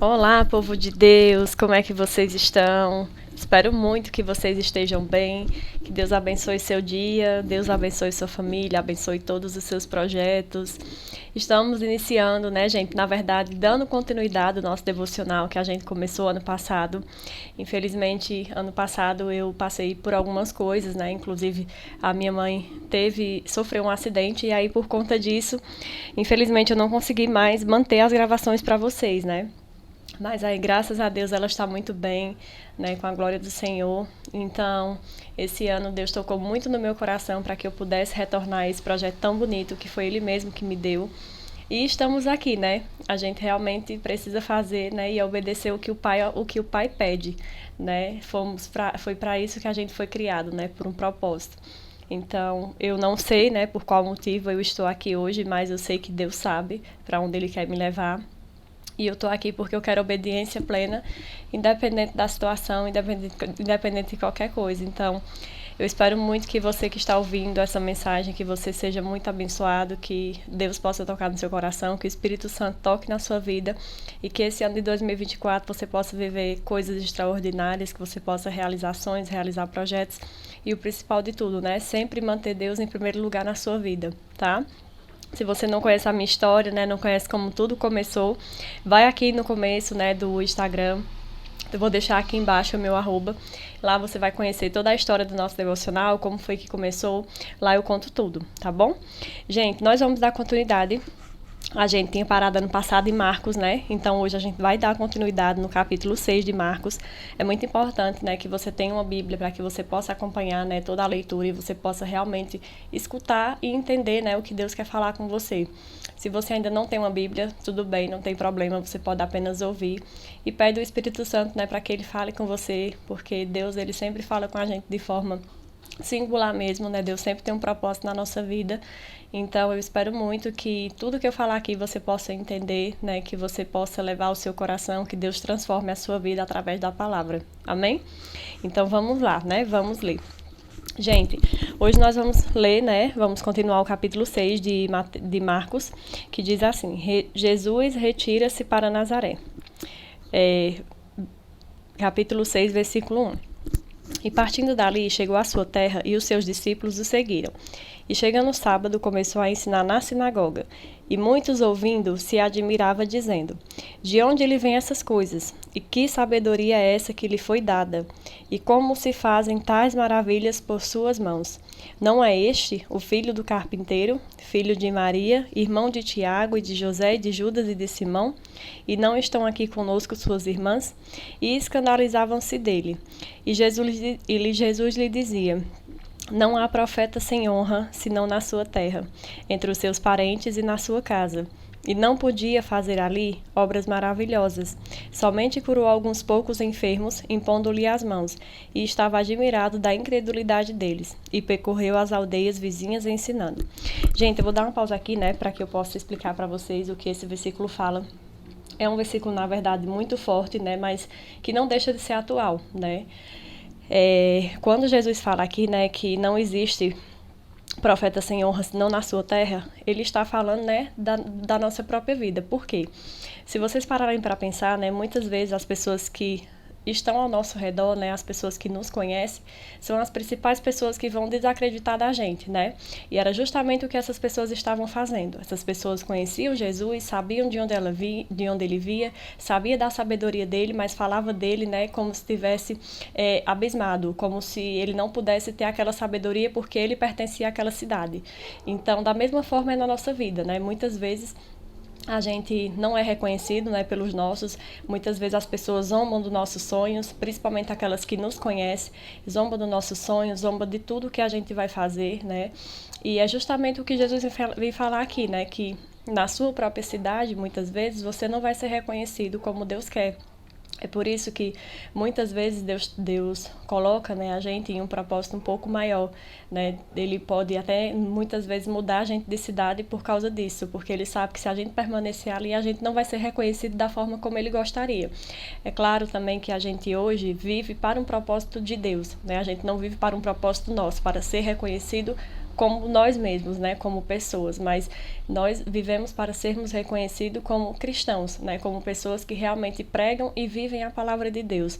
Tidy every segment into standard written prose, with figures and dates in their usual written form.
Olá, povo de Deus, como é que vocês estão? Espero muito que vocês estejam bem, que Deus abençoe seu dia, Deus abençoe sua família, abençoe todos os seus projetos. Estamos iniciando, né, gente, na verdade, dando continuidade ao nosso devocional que a gente começou ano passado. Infelizmente, ano passado eu passei por algumas coisas, né, inclusive a minha mãe sofreu um acidente e aí por conta disso, infelizmente eu não consegui mais manter as gravações para vocês, né? Mas aí, graças a Deus, ela está muito bem, né, com a glória do Senhor. Então, esse ano Deus tocou muito no meu coração para que eu pudesse retornar a esse projeto tão bonito que foi Ele mesmo que me deu. E estamos aqui, né? A gente realmente precisa fazer, né, e obedecer o que o Pai pede, né? Foi para isso que a gente foi criado, né, por um propósito. Então, eu não sei, né, por qual motivo eu estou aqui hoje, mas eu sei que Deus sabe para onde Ele quer me levar. E eu estou aqui porque eu quero obediência plena, independente da situação, independente de qualquer coisa. Então, eu espero muito que você que está ouvindo essa mensagem, que você seja muito abençoado, que Deus possa tocar no seu coração, que o Espírito Santo toque na sua vida e que esse ano de 2024 você possa viver coisas extraordinárias, que você possa realizar sonhos, realizar projetos e o principal de tudo, né? Sempre manter Deus em primeiro lugar na sua vida, tá? Se você não conhece a minha história, né, não conhece como tudo começou, vai aqui no começo, né, do Instagram. Eu vou deixar aqui embaixo o meu arroba. Lá você vai conhecer toda a história do nosso devocional, como foi que começou. Lá eu conto tudo, tá bom? Gente, nós vamos dar continuidade. A gente tinha parado ano passado em Marcos, né? Então hoje a gente vai dar continuidade no capítulo 6 de Marcos. É muito importante, né, que você tenha uma Bíblia para que você possa acompanhar, né, toda a leitura e você possa realmente escutar e entender, né, o que Deus quer falar com você. Se você ainda não tem uma Bíblia, tudo bem, não tem problema, você pode apenas ouvir e pede o Espírito Santo, né, para que ele fale com você, porque Deus, ele sempre fala com a gente de forma singular mesmo, né? Deus sempre tem um propósito na nossa vida. Então eu espero muito que tudo que eu falar aqui você possa entender, né? Que você possa levar ao seu coração, que Deus transforme a sua vida através da palavra. Amém? Então vamos lá, né? Vamos ler. Gente, hoje nós vamos ler, né? Vamos continuar o capítulo 6 de Marcos, que diz assim: Jesus retira-se para Nazaré. É, capítulo 6, versículo 1. E partindo dali, chegou à sua terra e os seus discípulos o seguiram. E chegando o sábado, começou a ensinar na sinagoga. E muitos ouvindo se admiravam, dizendo: De onde lhe vêm essas coisas? E que sabedoria é essa que lhe foi dada? E como se fazem tais maravilhas por suas mãos? Não é este o filho do carpinteiro, filho de Maria, irmão de Tiago e de José e de Judas e de Simão? E não estão aqui conosco suas irmãs? E escandalizavam-se dele. E Jesus lhe dizia: Não há profeta sem honra, senão na sua terra, entre os seus parentes e na sua casa. E não podia fazer ali obras maravilhosas. Somente curou alguns poucos enfermos, impondo-lhe as mãos, e estava admirado da incredulidade deles, e percorreu as aldeias vizinhas ensinando. Gente, eu vou dar uma pausa aqui, né, para que eu possa explicar para vocês o que esse versículo fala. É um versículo, na verdade, muito forte, né, mas que não deixa de ser atual, né. Quando Jesus fala aqui, né, que não existe profeta sem honra senão na sua terra, ele está falando, né, da nossa própria vida. Por quê? Se vocês pararem para pensar, né, muitas vezes as pessoas que estão ao nosso redor, né, as pessoas que nos conhecem, são as principais pessoas que vão desacreditar da gente, né? E era justamente o que essas pessoas estavam fazendo. Essas pessoas conheciam Jesus, sabiam de onde ele via, sabia da sabedoria dele, mas falava dele, né, como se estivesse abismado, como se ele não pudesse ter aquela sabedoria porque ele pertencia àquela cidade. Então, da mesma forma é na nossa vida, né? Muitas vezes a gente não é reconhecido, né, pelos nossos. Muitas vezes as pessoas zombam dos nossos sonhos, principalmente aquelas que nos conhecem, zombam dos nossos sonhos, zombam de tudo que a gente vai fazer, né? E é justamente o que Jesus vem falar aqui, né, que na sua própria cidade, muitas vezes, você não vai ser reconhecido como Deus quer. É por isso que muitas vezes Deus coloca, né, a gente em um propósito um pouco maior, né? Ele pode até muitas vezes mudar a gente de cidade por causa disso, porque ele sabe que se a gente permanecer ali, a gente não vai ser reconhecido da forma como ele gostaria. É claro também que a gente hoje vive para um propósito de Deus, né? A gente não vive para um propósito nosso, para ser reconhecido como nós mesmos, né, como pessoas, mas nós vivemos para sermos reconhecidos como cristãos, né, como pessoas que realmente pregam e vivem a palavra de Deus.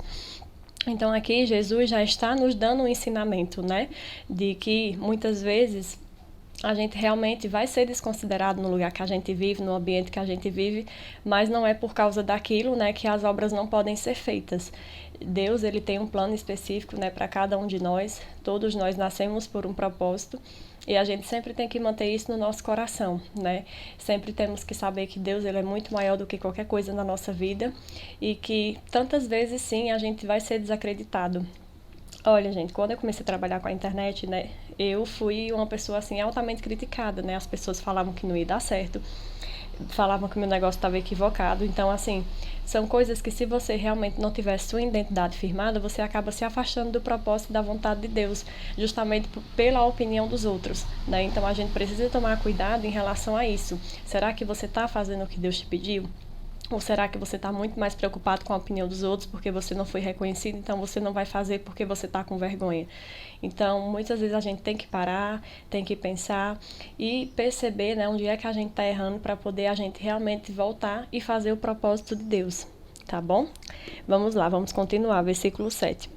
Então aqui Jesus já está nos dando um ensinamento, né, de que muitas vezes a gente realmente vai ser desconsiderado no lugar que a gente vive, no ambiente que a gente vive, mas não é por causa daquilo, né, que as obras não podem ser feitas. Deus, ele tem um plano específico, né, para cada um de nós. Todos nós nascemos por um propósito e a gente sempre tem que manter isso no nosso coração, né? Sempre temos que saber que Deus, ele é muito maior do que qualquer coisa na nossa vida e que tantas vezes sim a gente vai ser desacreditado. Olha, gente, quando eu comecei a trabalhar com a internet, né, eu fui uma pessoa, assim, altamente criticada, né? As pessoas falavam que não ia dar certo, falavam que meu negócio estava equivocado. Então, assim, são coisas que se você realmente não tiver sua identidade firmada, você acaba se afastando do propósito e da vontade de Deus, justamente pela opinião dos outros, né? Então, a gente precisa tomar cuidado em relação a isso. Será que você está fazendo o que Deus te pediu? Ou será que você está muito mais preocupado com a opinião dos outros porque você não foi reconhecido, então você não vai fazer porque você está com vergonha? Então, muitas vezes a gente tem que parar, tem que pensar e perceber, né, onde é que a gente está errando para poder a gente realmente voltar e fazer o propósito de Deus, tá bom? Vamos lá, vamos continuar, versículo 7.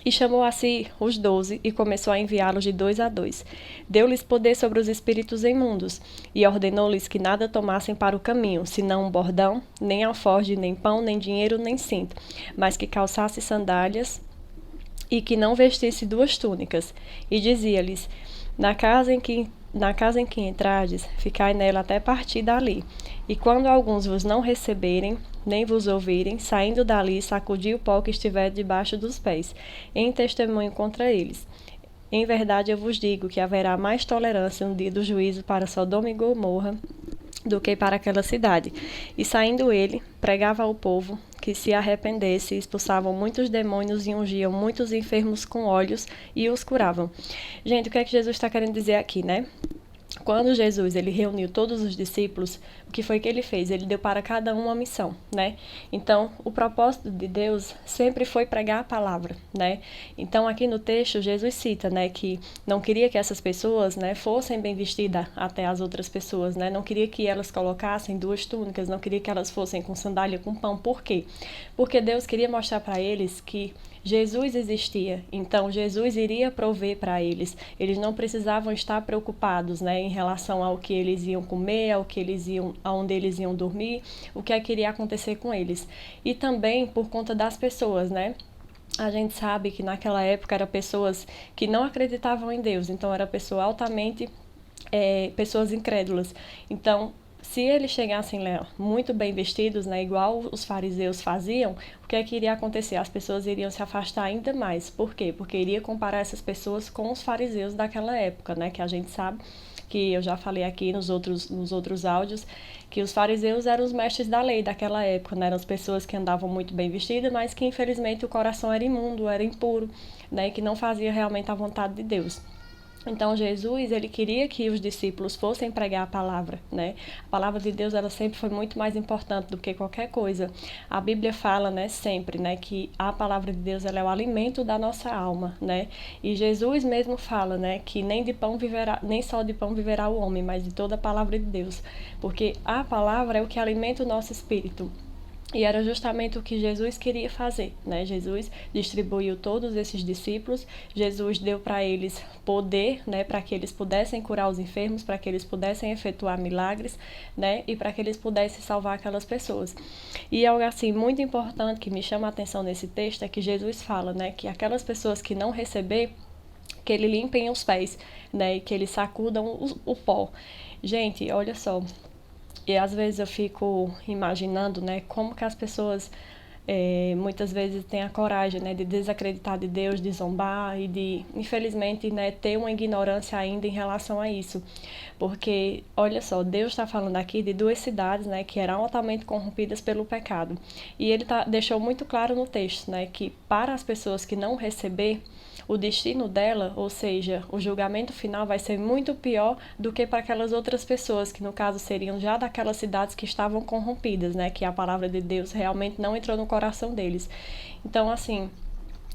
E chamou a si os 12 e começou a enviá-los de 2 a 2. Deu-lhes poder sobre os espíritos imundos e ordenou-lhes que nada tomassem para o caminho, senão um bordão, nem alforje, nem pão, nem dinheiro, nem cinto, mas que calçasse sandálias e que não vestisse 2 túnicas. E dizia-lhes: na casa em que entrardes, ficai nela até partir dali. E quando alguns vos não receberem, nem vos ouvirem, saindo dali, sacudi o pó que estiver debaixo dos pés, em testemunho contra eles. Em verdade eu vos digo que haverá mais tolerância no dia do juízo para Sodoma e Gomorra do que para aquela cidade. E saindo ele, pregava ao povo que se arrependesse, expulsavam muitos demônios e ungiam muitos enfermos com óleos e os curavam. Gente, o que é que Jesus está querendo dizer aqui, né? Quando Jesus ele reuniu todos os discípulos, o que foi que ele fez? Ele deu para cada um uma missão, né? Então, o propósito de Deus sempre foi pregar a palavra, né? Então, aqui no texto, Jesus cita, né, que não queria que essas pessoas, né, fossem bem vestidas até as outras pessoas, né? Não queria que elas colocassem 2 túnicas, não queria que elas fossem com sandália, com pão. Por quê? Porque Deus queria mostrar para eles que Jesus existia, então Jesus iria prover para eles. Eles não precisavam estar preocupados, né, em relação ao que eles iam comer, aonde eles iam dormir, o que é que iria acontecer com eles. E também por conta das pessoas, né? A gente sabe que naquela época eram pessoas que não acreditavam em Deus, então era pessoas incrédulas. Então, se eles chegassem lá muito bem vestidos, né, igual os fariseus faziam, o que é que iria acontecer? As pessoas iriam se afastar ainda mais. Por quê? Porque iria comparar essas pessoas com os fariseus daquela época, né, que a gente sabe, que eu já falei aqui nos outros áudios, que os fariseus eram os mestres da lei daquela época, né, eram as pessoas que andavam muito bem vestidas, mas que infelizmente o coração era imundo, era impuro, né, que não fazia realmente a vontade de Deus. Então, Jesus, ele queria que os discípulos fossem pregar a palavra, né? A palavra de Deus, ela sempre foi muito mais importante do que qualquer coisa. A Bíblia fala, né, sempre, né, que a palavra de Deus, ela é o alimento da nossa alma, né? E Jesus mesmo fala, né, que nem só de pão viverá o homem, mas de toda a palavra de Deus. Porque a palavra é o que alimenta o nosso espírito. E era justamente o que Jesus queria fazer, né? Jesus distribuiu todos esses discípulos, Jesus deu para eles poder, né, para que eles pudessem curar os enfermos, para que eles pudessem efetuar milagres, né, e para que eles pudessem salvar aquelas pessoas. E algo assim muito importante que me chama a atenção nesse texto é que Jesus fala, né, que aquelas pessoas que não receber, que ele limpem os pés, né, e que eles sacudam o pó. Gente, olha só. E às vezes eu fico imaginando, né, como que as pessoas muitas vezes têm a coragem, né, de desacreditar de Deus, de zombar e de, infelizmente, né, ter uma ignorância ainda em relação a isso. Porque, olha só, Deus está falando aqui de 2 cidades, né, que eram altamente corrompidas pelo pecado. E ele deixou muito claro no texto, né, que para as pessoas que não receber, o destino dela, ou seja, o julgamento final vai ser muito pior do que para aquelas outras pessoas, que no caso seriam já daquelas cidades que estavam corrompidas, né? Que a palavra de Deus realmente não entrou no coração deles. Então, assim,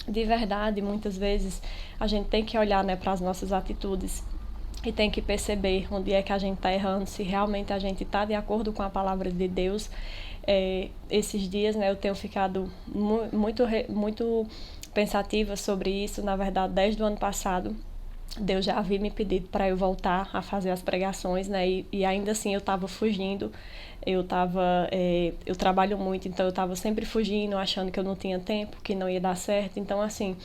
de verdade, muitas vezes a gente tem que olhar, né, para as nossas atitudes e tem que perceber onde é que a gente está errando, se realmente a gente está de acordo com a palavra de Deus. Esses dias, né, eu tenho ficado muito pensativa sobre isso. Na verdade, desde o ano passado, Deus já havia me pedido para eu voltar a fazer as pregações, né? E ainda assim eu estava fugindo. Eu trabalho muito, então eu estava sempre fugindo, achando que eu não tinha tempo, que não ia dar certo. Então, assim,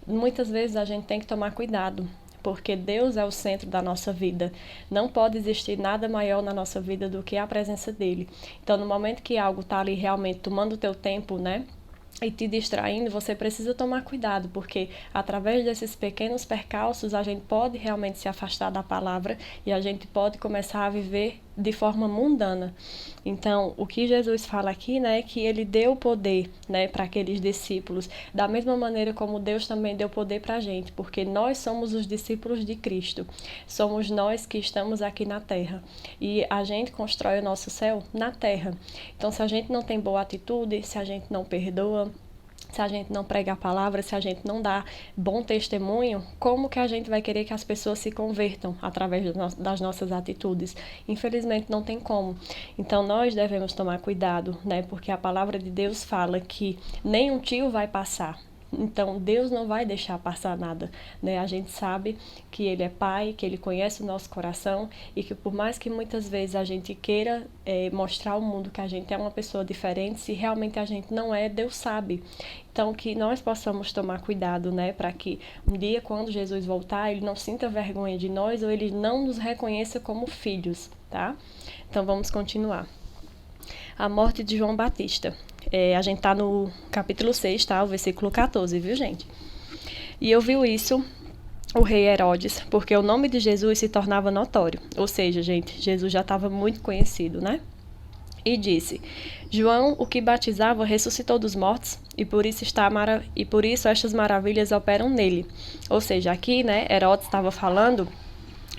muitas vezes a gente tem que tomar cuidado, porque Deus é o centro da nossa vida. Não pode existir nada maior na nossa vida do que a presença dele. Então, no momento que algo está ali realmente tomando o teu tempo, né, e te distraindo, você precisa tomar cuidado, porque através desses pequenos percalços a gente pode realmente se afastar da palavra e a gente pode começar a viver de forma mundana. Então, o que Jesus fala aqui, né, é que ele deu poder, né, para aqueles discípulos, da mesma maneira como Deus também deu poder para a gente, porque nós somos os discípulos de Cristo. Somos nós que estamos aqui na terra e a gente constrói o nosso céu na terra. Então, se a gente não tem boa atitude, se a gente não perdoa, se a gente não prega a palavra, se a gente não dá bom testemunho, como que a gente vai querer que as pessoas se convertam através das nossas atitudes? Infelizmente não tem como. Então nós devemos tomar cuidado, né? Porque a palavra de Deus fala que nem um tio vai passar. Então, Deus não vai deixar passar nada, né? A gente sabe que Ele é Pai, que Ele conhece o nosso coração e que por mais que muitas vezes a gente queira mostrar ao mundo que a gente é uma pessoa diferente, se realmente a gente não é, Deus sabe. Então, que nós possamos tomar cuidado, né? Para que um dia, quando Jesus voltar, Ele não sinta vergonha de nós ou Ele não nos reconheça como filhos, tá? Então, vamos continuar. A morte de João Batista. A gente tá no capítulo 6, tá? O versículo 14, viu, gente? E ouviu isso o rei Herodes, porque o nome de Jesus se tornava notório. Ou seja, gente, Jesus já estava muito conhecido, né? E disse: João, o que batizava, ressuscitou dos mortos, e por isso estas maravilhas operam nele. Ou seja, aqui, né, Herodes estava falando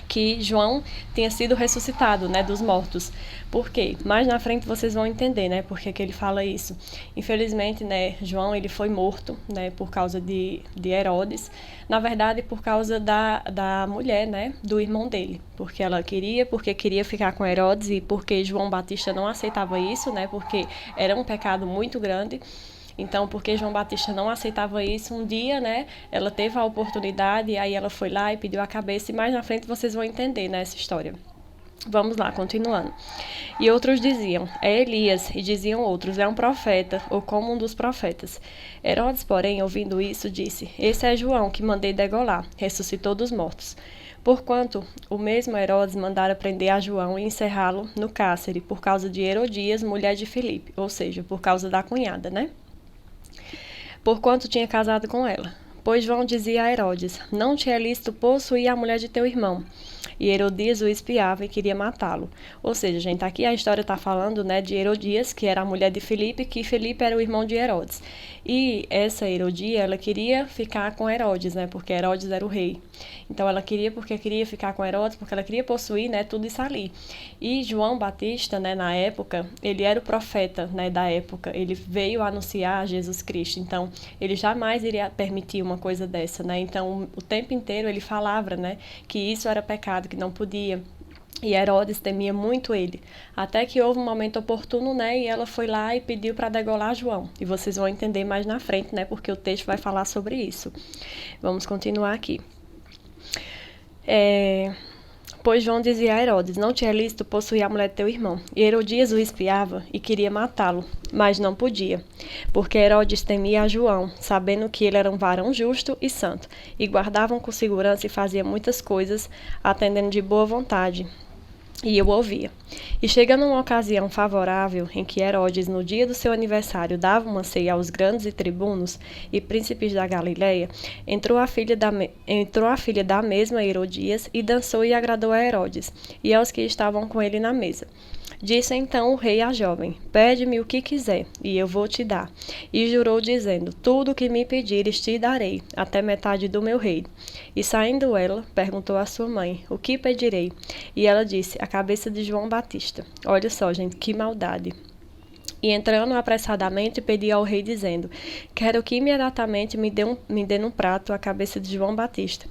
que João tinha sido ressuscitado, né, dos mortos. Por quê? Mais na frente vocês vão entender, né, por que ele fala isso. Infelizmente, né, João ele foi morto, né, por causa de Herodes. Na verdade, por causa da mulher, né, do irmão dele. Porque queria ficar com Herodes e porque João Batista não aceitava isso, né, porque era um pecado muito grande. Então, porque João Batista não aceitava isso, um dia, né, ela teve a oportunidade e aí ela foi lá e pediu a cabeça, e mais na frente vocês vão entender, né, essa história. Vamos lá, continuando. E outros diziam, é Elias, e diziam outros, é um profeta, ou como um dos profetas. Herodes, porém, ouvindo isso, disse, esse é João, que mandei degolar, ressuscitou dos mortos. Porquanto o mesmo Herodes mandara prender a João e encerrá-lo no cárcere, por causa de Herodias, mulher de Filipe, ou seja, por causa da cunhada, né? Porquanto tinha casado com ela. Pois João dizia a Herodes, não te é lícito possuir a mulher de teu irmão. E Herodias o espiava e queria matá-lo. Ou seja, gente, aqui a história está falando, né, de Herodias, que era a mulher de Filipe, que Filipe era o irmão de Herodes. E essa Herodia, ela queria ficar com Herodes, né, porque Herodes era o rei. Então ela queria ficar com Herodes, porque ela queria possuir, né, tudo isso ali. E João Batista, né, na época, ele era o profeta, né, da época. Ele veio anunciar Jesus Cristo. Então, ele jamais iria permitir uma coisa dessa, né? Então, o tempo inteiro ele falava, né, que isso era pecado, que não podia. E Herodes temia muito ele, até que houve um momento oportuno, né, e ela foi lá e pediu para degolar João. E vocês vão entender mais na frente, né, porque o texto vai falar sobre isso. Vamos continuar aqui. Pois João dizia a Herodes, não te é lícito possuir a mulher de teu irmão. E Herodias o espiava e queria matá-lo, mas não podia, porque Herodes temia a João, sabendo que ele era um varão justo e santo, e guardavam com segurança e fazia muitas coisas, atendendo de boa vontade. E eu ouvia. E chegando uma ocasião favorável em que Herodes, no dia do seu aniversário, dava uma ceia aos grandes e tribunos e príncipes da Galileia, entrou a filha da mesma Herodias e dançou e agradou a Herodes e aos que estavam com ele na mesa. Disse então o rei à jovem, pede-me o que quiser, e eu vou te dar. E jurou, dizendo, tudo o que me pedires te darei, até metade do meu reino. E saindo ela, perguntou à sua mãe, o que pedirei? E ela disse, a cabeça de João Batista. Olha só, gente, que maldade. E entrando apressadamente, pedi ao rei, dizendo, quero que imediatamente me dê num prato a cabeça de João Batista.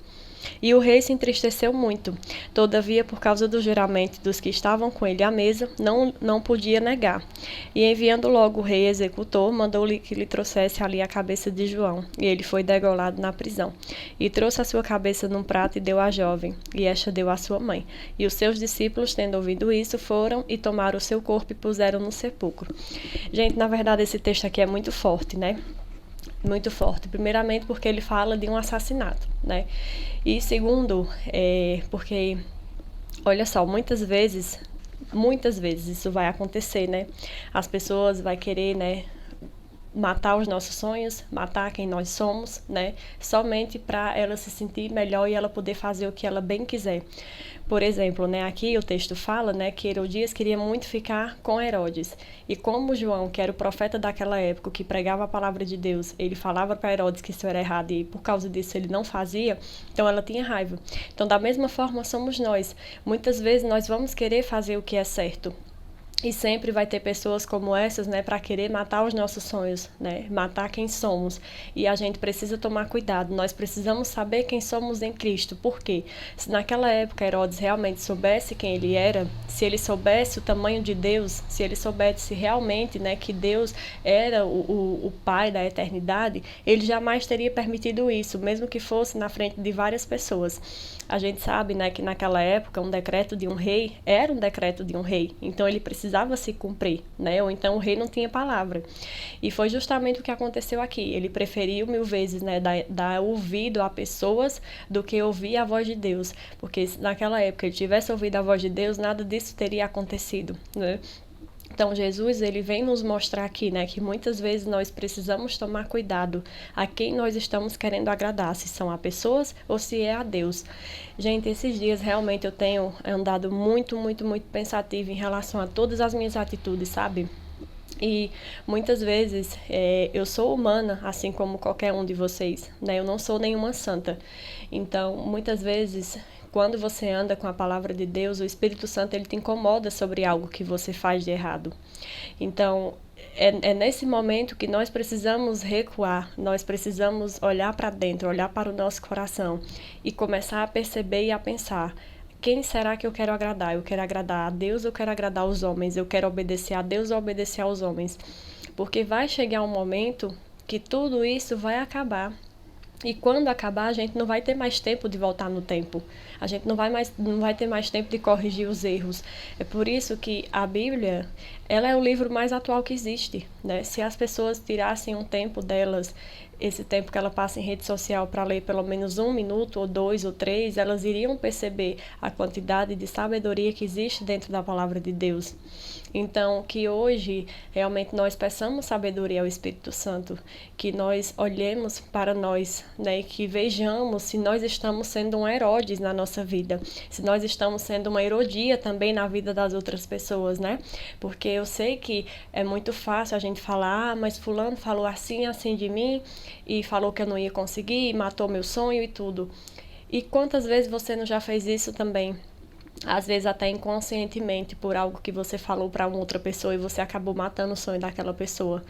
E o rei se entristeceu muito. Todavia, por causa do juramento dos que estavam com ele à mesa, não podia negar. E enviando logo o rei executor, mandou-lhe que lhe trouxesse ali a cabeça de João. E ele foi degolado na prisão. E trouxe a sua cabeça num prato e deu à jovem. E esta deu à sua mãe. E os seus discípulos, tendo ouvido isso, foram e tomaram o seu corpo e puseram no sepulcro. Gente, na verdade, esse texto aqui é muito forte, né? Muito forte. Primeiramente porque ele fala de um assassinato, né? E segundo, porque, olha só, muitas vezes isso vai acontecer, né? As pessoas vão querer, né, matar os nossos sonhos, matar quem nós somos, né? Somente para ela se sentir melhor e ela poder fazer o que ela bem quiser. Por exemplo, né, aqui o texto fala, né, que Herodias queria muito ficar com Herodes. E como João, que era o profeta daquela época, que pregava a palavra de Deus, ele falava para Herodes que isso era errado e por causa disso ele não fazia, então ela tinha raiva. Então, da mesma forma, somos nós. Muitas vezes nós vamos querer fazer o que é certo. E sempre vai ter pessoas como essas, né, para querer matar os nossos sonhos, né, matar quem somos. E a gente precisa tomar cuidado. Nós precisamos saber quem somos em Cristo. Por quê? Se naquela época Herodes realmente soubesse quem ele era, se ele soubesse o tamanho de Deus, se ele soubesse realmente, né, que Deus era o Pai da eternidade, ele jamais teria permitido isso, mesmo que fosse na frente de várias pessoas. A gente sabe, né, que naquela época um decreto de um rei era um decreto de um rei. Então ele precisava se cumprir, né? Ou então o rei não tinha palavra. E foi justamente o que aconteceu aqui. Ele preferiu 1000 vezes, né, dar ouvido a pessoas do que ouvir a voz de Deus. Porque se naquela época ele tivesse ouvido a voz de Deus, nada disso teria acontecido, né? Então, Jesus, ele vem nos mostrar aqui, né, que muitas vezes nós precisamos tomar cuidado a quem nós estamos querendo agradar, se são a pessoas ou se é a Deus. Gente, esses dias realmente eu tenho andado muito pensativa em relação a todas as minhas atitudes, sabe? E muitas vezes eu sou humana, assim como qualquer um de vocês, né? Eu não sou nenhuma santa. Então, muitas vezes, quando você anda com a palavra de Deus, o Espírito Santo ele te incomoda sobre algo que você faz de errado. Então, é nesse momento que nós precisamos recuar, nós precisamos olhar para dentro, olhar para o nosso coração e começar a perceber e a pensar: quem será que eu quero agradar? Eu quero agradar a Deus ou eu quero agradar os homens? Eu quero obedecer a Deus ou obedecer aos homens? Porque vai chegar um momento que tudo isso vai acabar. E quando acabar, a gente não vai ter mais tempo de voltar no tempo. A gente não vai ter mais tempo de corrigir os erros. É por isso que a Bíblia, ela é o livro mais atual que existe, né? Se as pessoas tirassem um tempo delas, esse tempo que ela passa em rede social, para ler pelo menos 1 minuto, ou 2, ou 3, elas iriam perceber a quantidade de sabedoria que existe dentro da palavra de Deus. Então, que hoje realmente nós peçamos sabedoria ao Espírito Santo, que nós olhemos para nós, né, e que vejamos se nós estamos sendo um Herodes na nossa vida, se nós estamos sendo uma Herodia também na vida das outras pessoas, né? Porque eu sei que é muito fácil a gente falar: ah, mas fulano falou assim, assim de mim, e falou que eu não ia conseguir, e matou meu sonho e tudo. E quantas vezes você não já fez isso também? Às vezes até inconscientemente, por algo que você falou para uma outra pessoa e você acabou matando o sonho daquela pessoa.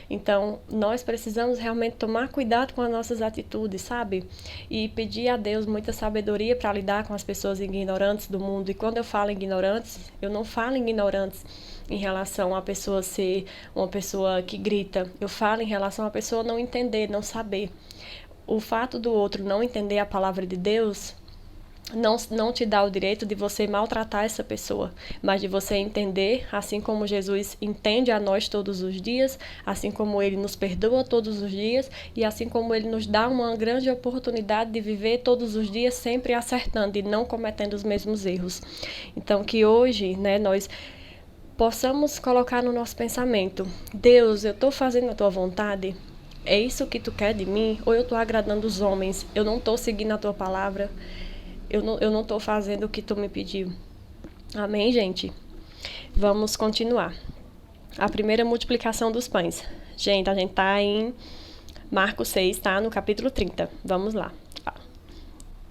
Então, nós precisamos realmente tomar cuidado com as nossas atitudes, sabe? E pedir a Deus muita sabedoria para lidar com as pessoas ignorantes do mundo. E quando eu falo ignorantes, eu não falo ignorantes em relação a pessoa ser uma pessoa que grita. Eu falo em relação a pessoa não entender, não saber. O fato do outro não entender a palavra de Deus não te dá o direito de você maltratar essa pessoa, mas de você entender, assim como Jesus entende a nós todos os dias, assim como ele nos perdoa todos os dias e assim como ele nos dá uma grande oportunidade de viver todos os dias sempre acertando e não cometendo os mesmos erros. Então, que hoje, né, nós possamos colocar no nosso pensamento: Deus, eu estou fazendo a tua vontade? É isso que tu quer de mim? Ou eu estou agradando os homens? Eu não estou seguindo a tua palavra? Eu não estou fazendo o que tu me pediu. Amém, gente? Vamos continuar. A primeira multiplicação dos pães. Gente, a gente está em Marcos 6, tá? No capítulo 30. Vamos lá.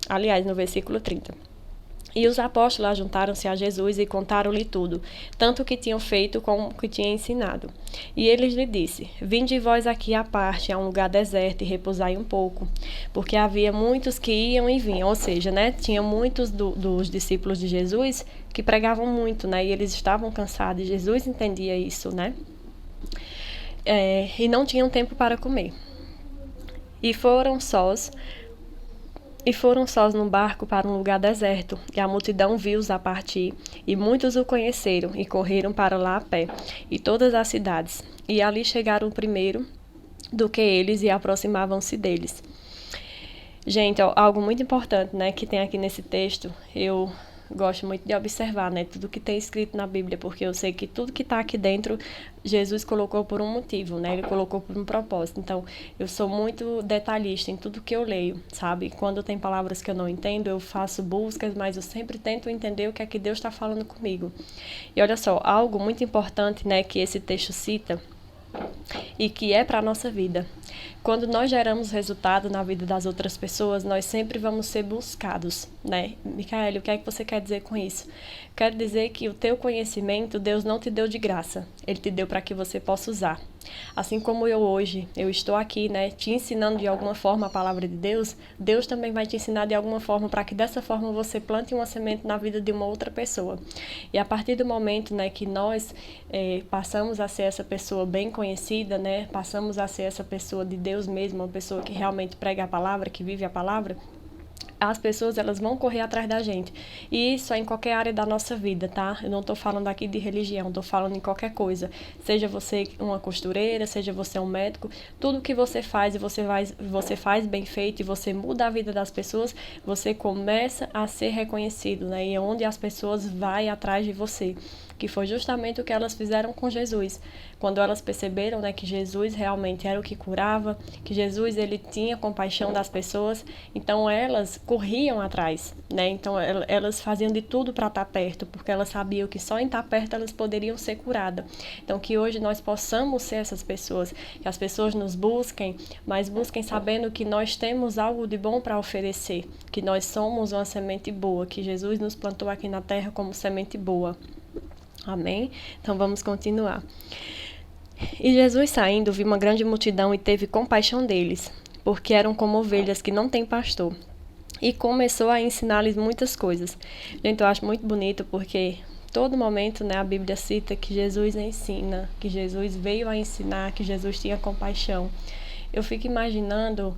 Aliás, no versículo 30. E os apóstolos juntaram-se a Jesus e contaram-lhe tudo, tanto o que tinham feito como o que tinham ensinado. E eles lhe disse: Vinde vós aqui à parte, a um lugar deserto, e repousai um pouco. Porque havia muitos que iam e vinham, ou seja, né, tinha muitos dos discípulos de Jesus que pregavam muito, né, e eles estavam cansados, e Jesus entendia isso, né, e não tinham tempo para comer. E foram sós num barco para um lugar deserto, e a multidão viu-os a partir, e muitos o conheceram, e correram para lá a pé, e todas as cidades. E ali chegaram primeiro do que eles, e aproximavam-se deles. Gente, algo muito importante, né, que tem aqui nesse texto, eu gosto muito de observar, né, tudo que tem escrito na Bíblia, porque eu sei que tudo que está aqui dentro, Jesus colocou por um motivo, né, ele colocou por um propósito. Então, eu sou muito detalhista em tudo que eu leio, sabe? Quando tem palavras que eu não entendo, eu faço buscas, mas eu sempre tento entender o que é que Deus está falando comigo. E olha só, algo muito importante, né, que esse texto cita, e que é para a nossa vida. Quando nós geramos resultado na vida das outras pessoas, nós sempre vamos ser buscados, né? Micaele, o que é que você quer dizer com isso? Quero dizer que o teu conhecimento, Deus não te deu de graça. Ele te deu para que você possa usar. Assim como eu hoje, eu estou aqui, né, te ensinando de alguma forma a palavra de Deus, Deus também vai te ensinar de alguma forma para que dessa forma você plante uma semente na vida de uma outra pessoa. E a partir do momento, né, que nós passamos a ser essa pessoa bem conhecida, né, passamos a ser essa pessoa de Deus mesmo, uma pessoa que realmente prega a palavra, que vive a palavra, as pessoas elas vão correr atrás da gente. E isso é em qualquer área da nossa vida, tá? Eu não estou falando aqui de religião, estou falando em qualquer coisa. Seja você uma costureira, seja você um médico, tudo que você faz e você faz bem feito e você muda a vida das pessoas, você começa a ser reconhecido, né? E é onde as pessoas vão atrás de você. Que foi justamente o que elas fizeram com Jesus. Quando elas perceberam, né, que Jesus realmente era o que curava, que Jesus ele tinha compaixão das pessoas, então elas corriam atrás, né? Então elas faziam de tudo para estar perto, porque elas sabiam que só em estar perto elas poderiam ser curadas. Então que hoje nós possamos ser essas pessoas, que as pessoas nos busquem, mas busquem sabendo que nós temos algo de bom para oferecer, que nós somos uma semente boa, que Jesus nos plantou aqui na terra como semente boa. Amém? Então vamos continuar. E Jesus saindo, viu uma grande multidão e teve compaixão deles, porque eram como ovelhas que não têm pastor. E começou a ensinar-lhes muitas coisas. Gente, eu acho muito bonito porque todo momento, né, a Bíblia cita que Jesus ensina, que Jesus veio a ensinar, que Jesus tinha compaixão. Eu fico imaginando,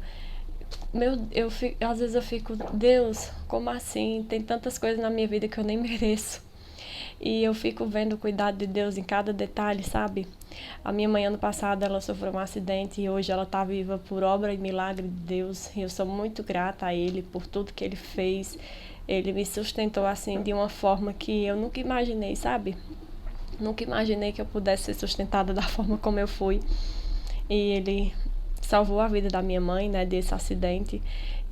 às vezes eu fico, Deus, como assim? Tem tantas coisas na minha vida que eu nem mereço. E eu fico vendo o cuidado de Deus em cada detalhe, sabe? A minha mãe, ano passado, ela sofreu um acidente e hoje ela está viva por obra e milagre de Deus. E eu sou muito grata a Ele por tudo que Ele fez. Ele me sustentou, assim, de uma forma que eu nunca imaginei, sabe? Nunca imaginei que eu pudesse ser sustentada da forma como eu fui. E Ele salvou a vida da minha mãe, né, desse acidente.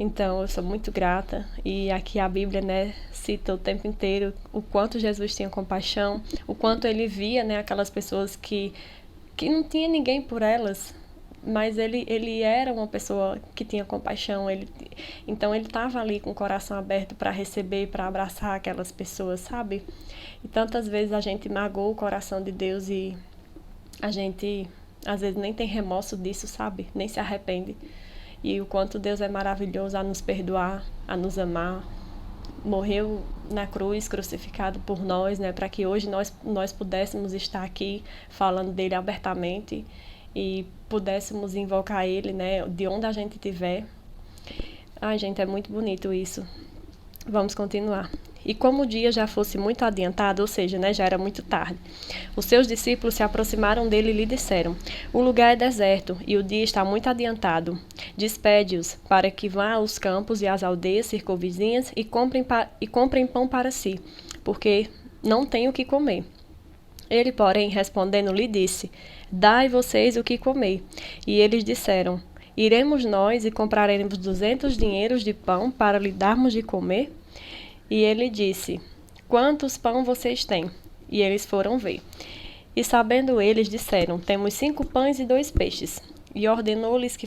Então, eu sou muito grata. E aqui a Bíblia, né, cita o tempo inteiro o quanto Jesus tinha compaixão, o quanto ele via, né, aquelas pessoas que não tinha ninguém por elas, mas ele era uma pessoa que tinha compaixão. Então, ele estava ali com o coração aberto para receber, para abraçar aquelas pessoas, sabe? E tantas vezes a gente magoa o coração de Deus e a gente, às vezes, nem tem remorso disso, sabe? Nem se arrepende. E o quanto Deus é maravilhoso a nos perdoar, a nos amar. Morreu na cruz, crucificado por nós, né, para que hoje nós pudéssemos estar aqui falando dele abertamente e pudéssemos invocar ele, né, de onde a gente estiver. Ai, gente, é muito bonito isso. Vamos continuar. E como o dia já fosse muito adiantado, ou seja, né, já era muito tarde, os seus discípulos se aproximaram dele e lhe disseram: O lugar é deserto e o dia está muito adiantado. Despede-os para que vá aos campos e às aldeias circunvizinhas e comprem pão para si, porque não têm o que comer. Ele, porém, respondendo, lhe disse: Dai vocês o que comer. E eles disseram: Iremos nós e compraremos 200 dinheiros de pão para lhe darmos de comer? E ele disse: Quantos pão vocês têm? E eles foram ver. E sabendo eles, disseram: Temos 5 pães e 2 peixes. E ordenou-lhes que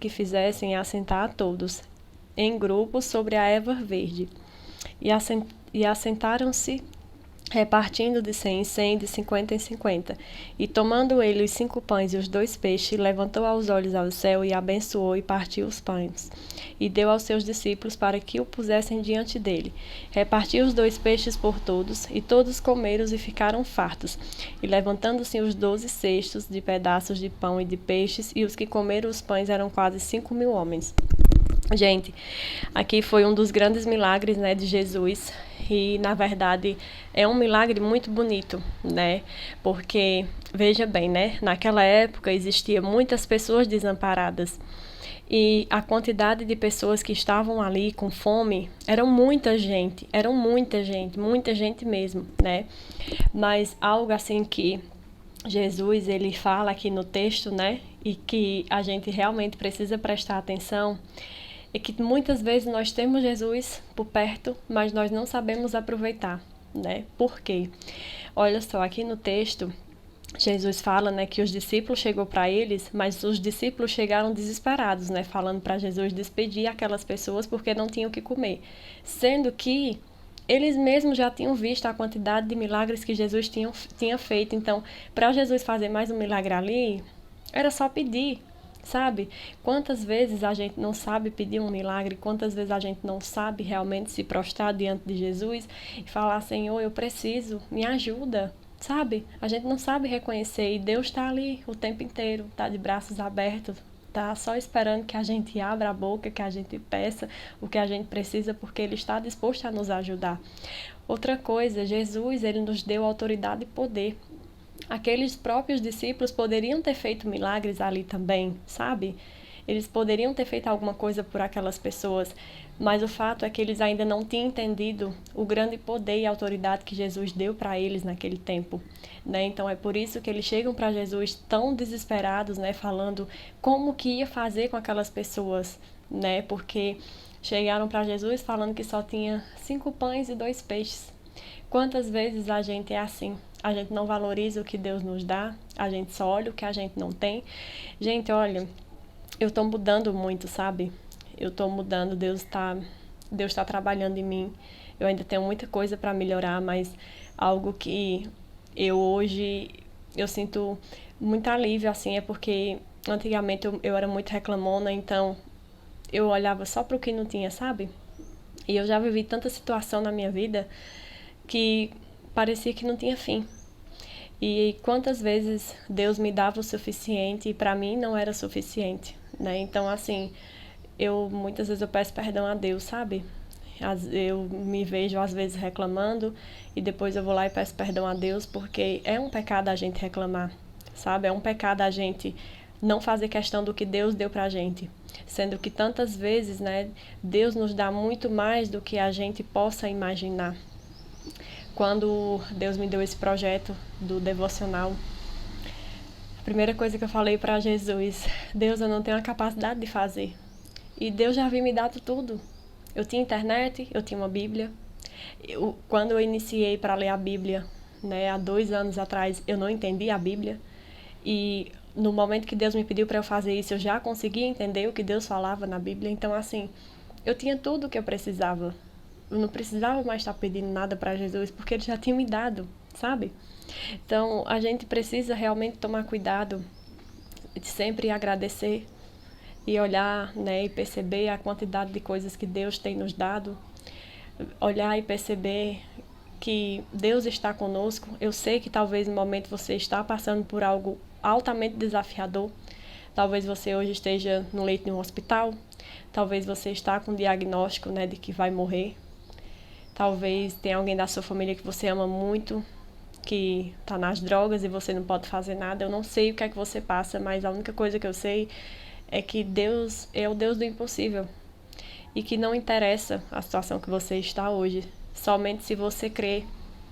fizessem assentar a todos em grupos sobre a erva verde. E assentaram-se, repartindo de 100 em 100, de 50 em 50. E tomando ele os 5 pães e os 2 peixes, levantou os olhos ao céu e abençoou e partiu os pães. E deu aos seus discípulos para que o pusessem diante dele. Repartiu os 2 peixes por todos, e todos comeram e ficaram fartos. E levantando-se os 12 cestos de pedaços de pão e de peixes, e os que comeram os pães eram quase 5.000 homens. Gente, aqui foi um dos grandes milagres, né, de Jesus. E, na verdade, é um milagre muito bonito, né? Porque, veja bem, né? Naquela época existiam muitas pessoas desamparadas. E a quantidade de pessoas que estavam ali com fome era muita gente mesmo, né? Mas algo assim que Jesus, ele fala aqui no texto, né? E que a gente realmente precisa prestar atenção, é que muitas vezes nós temos Jesus por perto, mas nós não sabemos aproveitar, né? Por quê? Olha só, aqui no texto, Jesus fala, né, que os discípulos chegou para eles, mas os discípulos chegaram desesperados, né? Falando para Jesus despedir aquelas pessoas porque não tinham o que comer. Sendo que eles mesmos já tinham visto a quantidade de milagres que Jesus tinha feito. Então, para Jesus fazer mais um milagre ali, era só pedir. Sabe? Quantas vezes a gente não sabe pedir um milagre, quantas vezes a gente não sabe realmente se prostrar diante de Jesus e falar, Senhor, eu preciso, me ajuda, sabe? A gente não sabe reconhecer e Deus está ali o tempo inteiro, está de braços abertos, está só esperando que a gente abra a boca, que a gente peça o que a gente precisa, porque Ele está disposto a nos ajudar. Outra coisa, Jesus, Ele nos deu autoridade e poder. Aqueles próprios discípulos poderiam ter feito milagres ali também, sabe? Eles poderiam ter feito alguma coisa por aquelas pessoas, mas o fato é que eles ainda não tinham entendido o grande poder e autoridade que Jesus deu para eles naquele tempo, né? Então é por isso que eles chegam para Jesus tão desesperados, né? Falando como que ia fazer com aquelas pessoas, né? Porque chegaram para Jesus falando que só tinha 5 pães e 2 peixes. Quantas vezes a gente é assim? A gente não valoriza o que Deus nos dá, a gente só olha o que a gente não tem. Gente, olha, eu tô mudando muito, sabe? Eu tô mudando, Deus tá trabalhando em mim. Eu ainda tenho muita coisa para melhorar, mas algo que hoje eu sinto muito alívio, assim, é porque antigamente eu era muito reclamona, então eu olhava só para o que não tinha, sabe? E eu já vivi tanta situação na minha vida que parecia que não tinha fim. E quantas vezes Deus me dava o suficiente e para mim não era suficiente, né? Então, assim, muitas vezes eu peço perdão a Deus, sabe? Eu me vejo às vezes reclamando e depois eu vou lá e peço perdão a Deus, porque é um pecado a gente reclamar, sabe? É um pecado a gente não fazer questão do que Deus deu pra gente, sendo que tantas vezes, né, Deus nos dá muito mais do que a gente possa imaginar. Quando Deus me deu esse projeto do devocional, a primeira coisa que eu falei para Jesus, Deus, eu não tenho a capacidade de fazer. E Deus já havia me dado tudo. Eu tinha internet, eu tinha uma Bíblia. Quando eu iniciei para ler a Bíblia, né, há 2 anos atrás, eu não entendia a Bíblia. E no momento que Deus me pediu para eu fazer isso, eu já conseguia entender o que Deus falava na Bíblia. Então, assim, eu tinha tudo o que eu precisava. Eu não precisava mais estar pedindo nada para Jesus, porque Ele já tinha me dado, sabe? Então, a gente precisa realmente tomar cuidado de sempre agradecer e olhar, né, e perceber a quantidade de coisas que Deus tem nos dado. Olhar e perceber que Deus está conosco. Eu sei que talvez no momento você está passando por algo altamente desafiador. Talvez você hoje esteja no leito de um hospital. Talvez você está com um diagnóstico, né, de que vai morrer. Talvez tenha alguém da sua família que você ama muito, que está nas drogas e você não pode fazer nada. Eu não sei o que é que você passa, mas a única coisa que eu sei é que Deus é o Deus do impossível. E que não interessa a situação que você está hoje. Somente se você crer,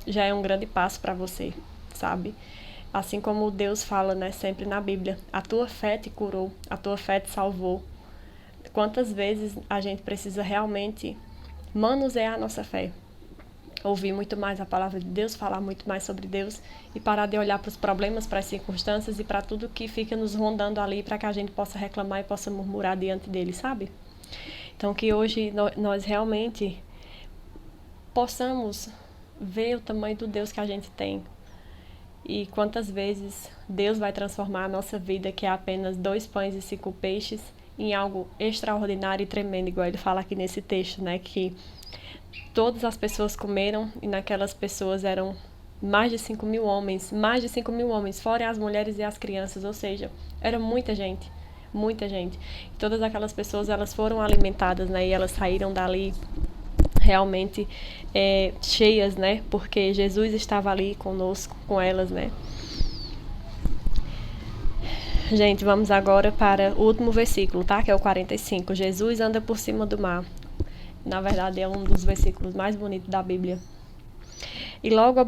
já é um grande passo para você, sabe? Assim como Deus fala, né, sempre na Bíblia, a tua fé te curou, a tua fé te salvou. Quantas vezes a gente precisa realmente manusear a nossa fé, ouvir muito mais a palavra de Deus, falar muito mais sobre Deus e parar de olhar para os problemas, para as circunstâncias e para tudo que fica nos rondando ali para que a gente possa reclamar e possa murmurar diante dele, sabe? Então, que hoje nós realmente possamos ver o tamanho do Deus que a gente tem. E quantas vezes Deus vai transformar a nossa vida, que é apenas 2 pães e 5 peixes, em algo extraordinário e tremendo, igual ele fala aqui nesse texto, né? Que todas as pessoas comeram e naquelas pessoas eram mais de 5 mil homens, fora as mulheres e as crianças, ou seja, era muita gente, muita gente. E todas aquelas pessoas, elas foram alimentadas, né? E elas saíram dali realmente cheias, né? Porque Jesus estava ali conosco, com elas, né? Gente, vamos agora para o último versículo, tá? Que é o 45. Jesus anda por cima do mar. Na verdade, é um dos versículos mais bonitos da Bíblia. E logo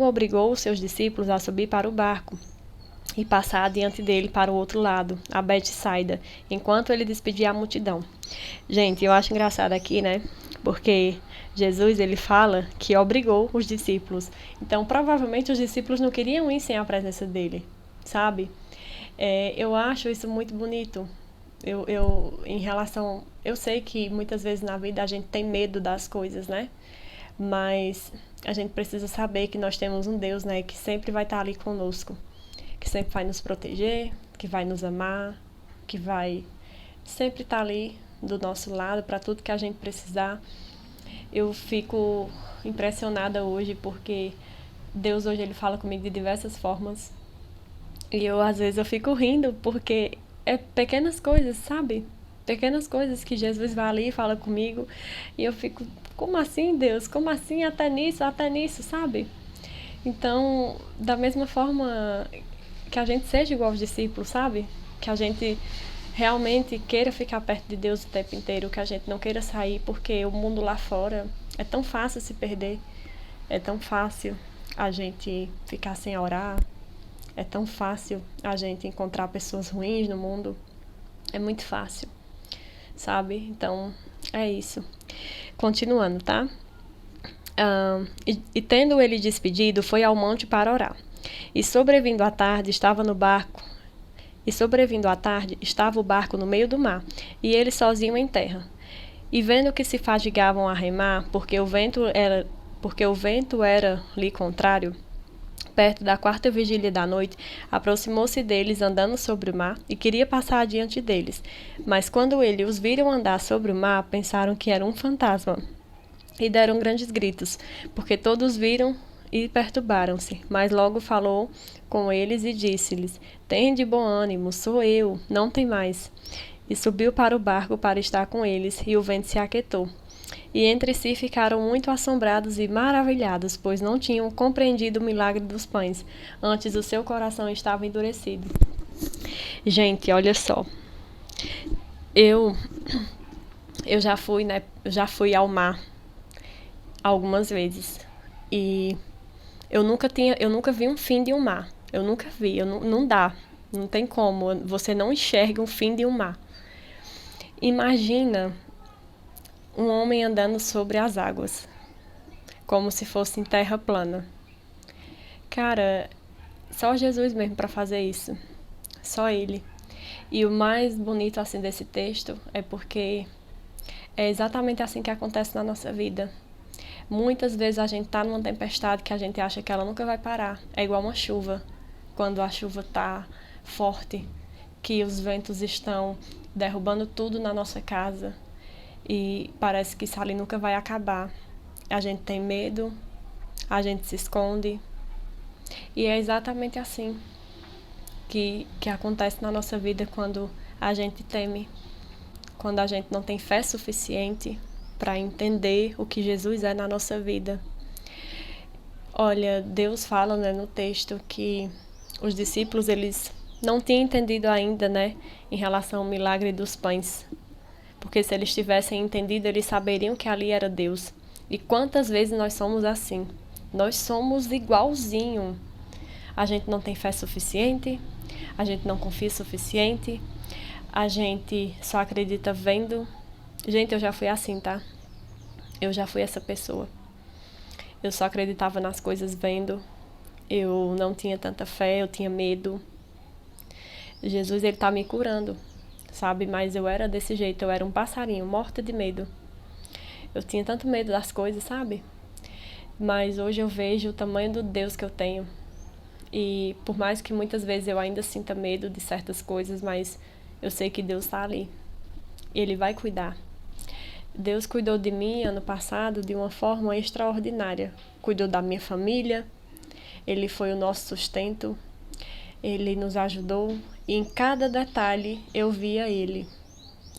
obrigou os seus discípulos a subir para o barco e passar adiante dele para o outro lado, a Betsaida, enquanto ele despedia a multidão. Gente, eu acho engraçado aqui, né? Porque Jesus, ele fala que obrigou os discípulos. Então, provavelmente, os discípulos não queriam ir sem a presença dele, sabe? Eu acho isso muito bonito. Eu sei que muitas vezes na vida a gente tem medo das coisas, né? Mas a gente precisa saber que nós temos um Deus, né? Que sempre vai estar ali conosco. Que sempre vai nos proteger, que vai nos amar, que vai sempre estar ali do nosso lado para tudo que a gente precisar. Eu fico impressionada hoje porque Deus hoje ele fala comigo de diversas formas. E às vezes eu fico rindo porque é pequenas coisas, sabe? Pequenas coisas que Jesus vai ali e fala comigo. E eu fico, como assim, Deus? Como assim? Até nisso, sabe? Então, da mesma forma que a gente seja igual aos discípulos, sabe? Que a gente realmente queira ficar perto de Deus o tempo inteiro, que a gente não queira sair, porque o mundo lá fora é tão fácil se perder, é tão fácil a gente ficar sem orar, é tão fácil a gente encontrar pessoas ruins no mundo, é muito fácil, sabe? Então, é isso. Continuando, tá? E tendo ele despedido, foi ao monte para orar. E sobrevindo à tarde, estava o barco no meio do mar, e ele sozinho em terra. E vendo que se fadigavam a remar, porque o vento era lhe contrário, perto da 4ª vigília da noite, aproximou-se deles andando sobre o mar, e queria passar adiante deles. Mas quando ele os viram andar sobre o mar, pensaram que era um fantasma, e deram grandes gritos, porque todos viram e perturbaram-se. Mas logo falou com eles e disse-lhes: Tende bom ânimo, sou eu, não tem mais. E subiu para o barco para estar com eles, e o vento se aquietou. E entre si ficaram muito assombrados e maravilhados, pois não tinham compreendido o milagre dos pães. Antes o seu coração estava endurecido. Gente, olha só. Eu já fui, né? Já fui ao mar algumas vezes. E eu nunca vi um fim de um mar. Eu nunca vi, não dá. Não tem como, você não enxerga um fim de um mar. Imagina um homem andando sobre as águas, como se fosse em terra plana. Cara, só Jesus mesmo para fazer isso. Só ele. E o mais bonito assim desse texto é porque é exatamente assim que acontece na nossa vida. Muitas vezes a gente tá numa tempestade que a gente acha que ela nunca vai parar. É igual uma chuva. Quando a chuva tá forte, que os ventos estão derrubando tudo na nossa casa e parece que isso ali nunca vai acabar. A gente tem medo, a gente se esconde. E é exatamente assim que acontece na nossa vida quando a gente teme, quando a gente não tem fé suficiente para entender o que Jesus é na nossa vida. Olha, Deus fala, né, no texto que os discípulos, eles não tinham entendido ainda, né, em relação ao milagre dos pães. Porque se eles tivessem entendido, eles saberiam que ali era Deus. E quantas vezes nós somos assim? Nós somos igualzinho. A gente não tem fé suficiente, a gente não confia o suficiente, a gente só acredita vendo. Gente, eu já fui assim, tá? Eu já fui essa pessoa. Eu só acreditava nas coisas vendo. Eu não tinha tanta fé, eu tinha medo. Jesus, ele tá me curando, sabe? Mas eu era desse jeito, eu era um passarinho, morta de medo. Eu tinha tanto medo das coisas, sabe? Mas hoje eu vejo o tamanho do Deus que eu tenho. E por mais que muitas vezes eu ainda sinta medo de certas coisas, mas eu sei que Deus está ali. E Ele vai cuidar. Deus cuidou de mim ano passado de uma forma extraordinária. Cuidou da minha família, Ele foi o nosso sustento, Ele nos ajudou. E em cada detalhe eu via Ele,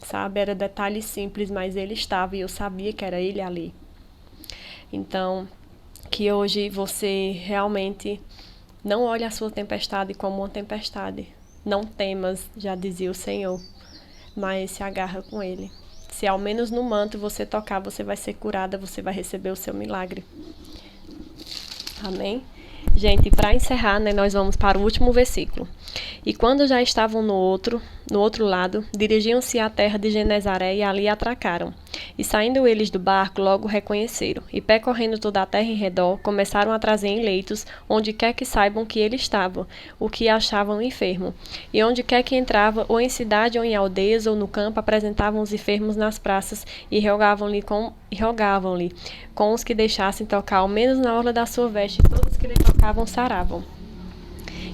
sabe? Era detalhe simples, mas Ele estava e eu sabia que era Ele ali. Então, que hoje você realmente não olhe a sua tempestade como uma tempestade. Não temas, já dizia o Senhor, mas se agarra com Ele. Se ao menos no manto você tocar, você vai ser curada, você vai receber o seu milagre. Amém? Gente, para encerrar, né, nós vamos para o último versículo. E quando já estavam no outro lado, dirigiam-se à terra de Genezaré e ali atracaram. E saindo eles do barco, logo reconheceram. E percorrendo toda a terra em redor, começaram a trazer em leitos, onde quer que saibam que ele estava, o que achavam enfermo. E onde quer que entrava, ou em cidade ou em aldeias ou no campo, apresentavam os enfermos nas praças e rogavam-lhe com os que deixassem tocar, ao menos na orla da sua veste, e todos que lhe tocavam saravam.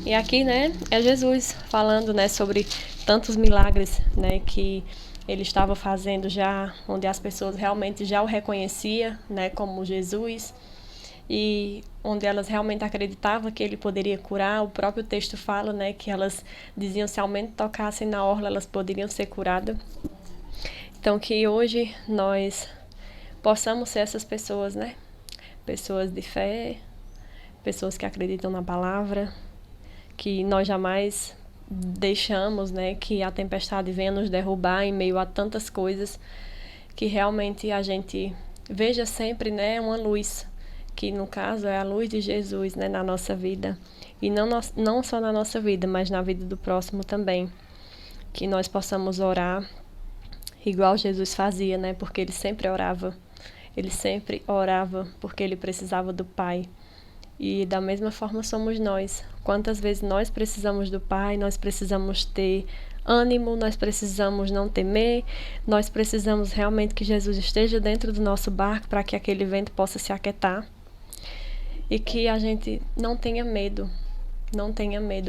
E aqui, né, é Jesus falando, né, sobre tantos milagres, né, que ele estava fazendo já, onde as pessoas realmente já o reconheciam, né, como Jesus, e onde elas realmente acreditavam que ele poderia curar. O próprio texto fala, né, que elas diziam se ao menos tocassem na orla, elas poderiam ser curadas. Então, que hoje nós possamos ser essas pessoas, né, pessoas de fé, pessoas que acreditam na palavra, que nós jamais deixamos, né, que a tempestade venha nos derrubar em meio a tantas coisas, que realmente a gente veja sempre, né, uma luz, que no caso é a luz de Jesus, né, na nossa vida. E não só na nossa vida, mas na vida do próximo também. Que nós possamos orar igual Jesus fazia, né, porque ele sempre orava. Ele sempre orava porque ele precisava do Pai. E da mesma forma somos nós. Quantas vezes nós precisamos do Pai, nós precisamos ter ânimo, nós precisamos não temer, nós precisamos realmente que Jesus esteja dentro do nosso barco para que aquele vento possa se aquietar. E que a gente não tenha medo,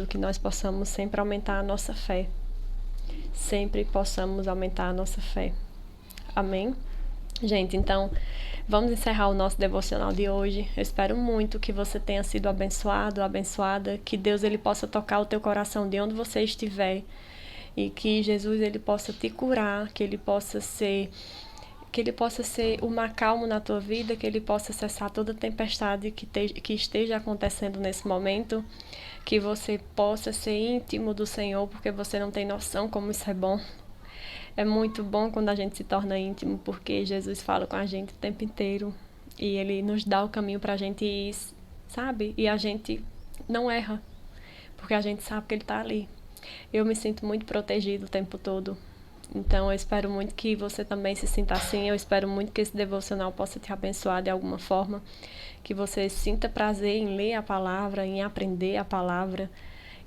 que nós possamos sempre aumentar a nossa fé. Sempre possamos aumentar a nossa fé. Amém? Gente, então, vamos encerrar o nosso devocional de hoje. Eu espero muito que você tenha sido abençoado, abençoada, que Deus ele possa tocar o teu coração de onde você estiver e que Jesus ele possa te curar, que ele possa ser o acalmo na tua vida, que ele possa cessar toda tempestade que esteja acontecendo nesse momento, que você possa ser íntimo do Senhor, porque você não tem noção como isso é bom. É muito bom quando a gente se torna íntimo, porque Jesus fala com a gente o tempo inteiro e Ele nos dá o caminho para a gente ir, sabe? E a gente não erra, porque a gente sabe que Ele está ali. Eu me sinto muito protegido o tempo todo. Então eu espero muito que você também se sinta assim. Eu espero muito que esse devocional possa te abençoar de alguma forma, que você sinta prazer em ler a palavra, em aprender a palavra,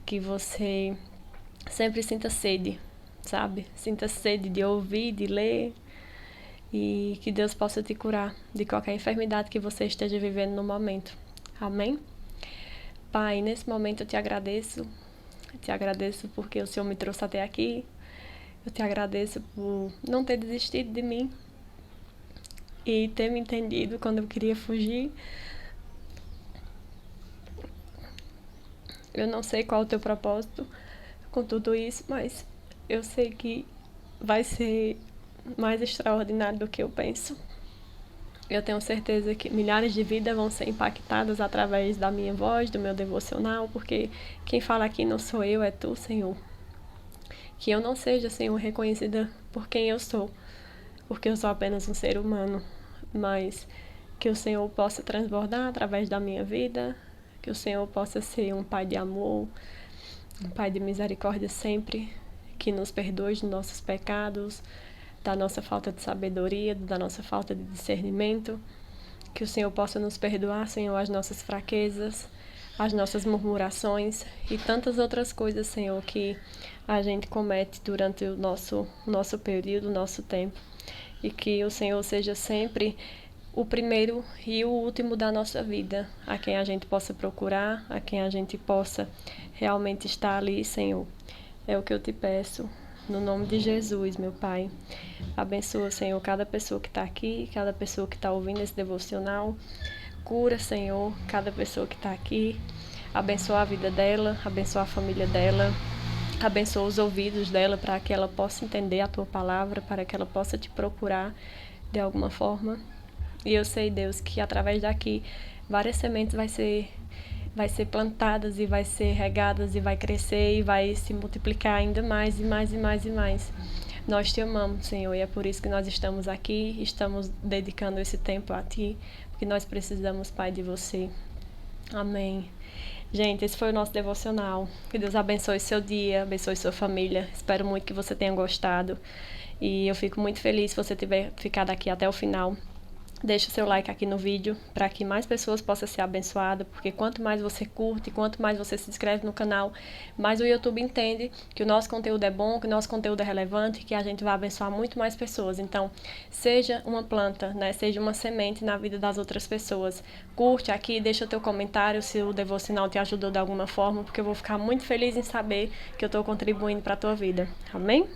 que você sempre sinta sede, sabe? Sinta sede de ouvir, de ler, e que Deus possa te curar de qualquer enfermidade que você esteja vivendo no momento. Amém? Pai, nesse momento eu te agradeço porque o Senhor me trouxe até aqui. Eu te agradeço por não ter desistido de mim e ter me entendido quando eu queria fugir. Eu não sei qual é o teu propósito com tudo isso, mas eu sei que vai ser mais extraordinário do que eu penso. Eu tenho certeza que milhares de vidas vão ser impactadas através da minha voz, do meu devocional, porque quem fala aqui não sou eu, é tu, Senhor. Que eu não seja, Senhor, reconhecida por quem eu sou, porque eu sou apenas um ser humano, mas que o Senhor possa transbordar através da minha vida, que o Senhor possa ser um Pai de amor, um Pai de misericórdia sempre, que nos perdoe dos nossos pecados, da nossa falta de sabedoria, da nossa falta de discernimento, que o Senhor possa nos perdoar, Senhor, as nossas fraquezas, as nossas murmurações e tantas outras coisas, Senhor, que a gente comete durante o nosso período, o nosso tempo. E que o Senhor seja sempre o primeiro e o último da nossa vida, a quem a gente possa procurar, a quem a gente possa realmente estar ali, Senhor. É o que eu te peço, no nome de Jesus, meu Pai. Abençoa, Senhor, cada pessoa que está aqui, cada pessoa que está ouvindo esse devocional. Cura, Senhor, cada pessoa que está aqui. Abençoa a vida dela, abençoa a família dela. Abençoa os ouvidos dela para que ela possa entender a tua palavra, para que ela possa te procurar de alguma forma. E eu sei, Deus, que através daqui várias sementes vai ser plantadas e vai ser regadas e vai crescer e vai se multiplicar ainda mais e mais e mais e mais. Nós te amamos, Senhor, e é por isso que nós estamos aqui, estamos dedicando esse tempo a Ti, porque nós precisamos, Pai, de Você. Amém. Gente, esse foi o nosso devocional. Que Deus abençoe seu dia, abençoe sua família. Espero muito que você tenha gostado. E eu fico muito feliz se você tiver ficado aqui até o final. Deixa o seu like aqui no vídeo para que mais pessoas possam ser abençoadas, porque quanto mais você curte, quanto mais você se inscreve no canal, mais o YouTube entende que o nosso conteúdo é bom, que o nosso conteúdo é relevante, que a gente vai abençoar muito mais pessoas. Então, seja uma planta, né? Seja uma semente na vida das outras pessoas. Curte aqui, deixa o teu comentário se o devocional te ajudou de alguma forma, porque eu vou ficar muito feliz em saber que eu estou contribuindo para a tua vida. Amém?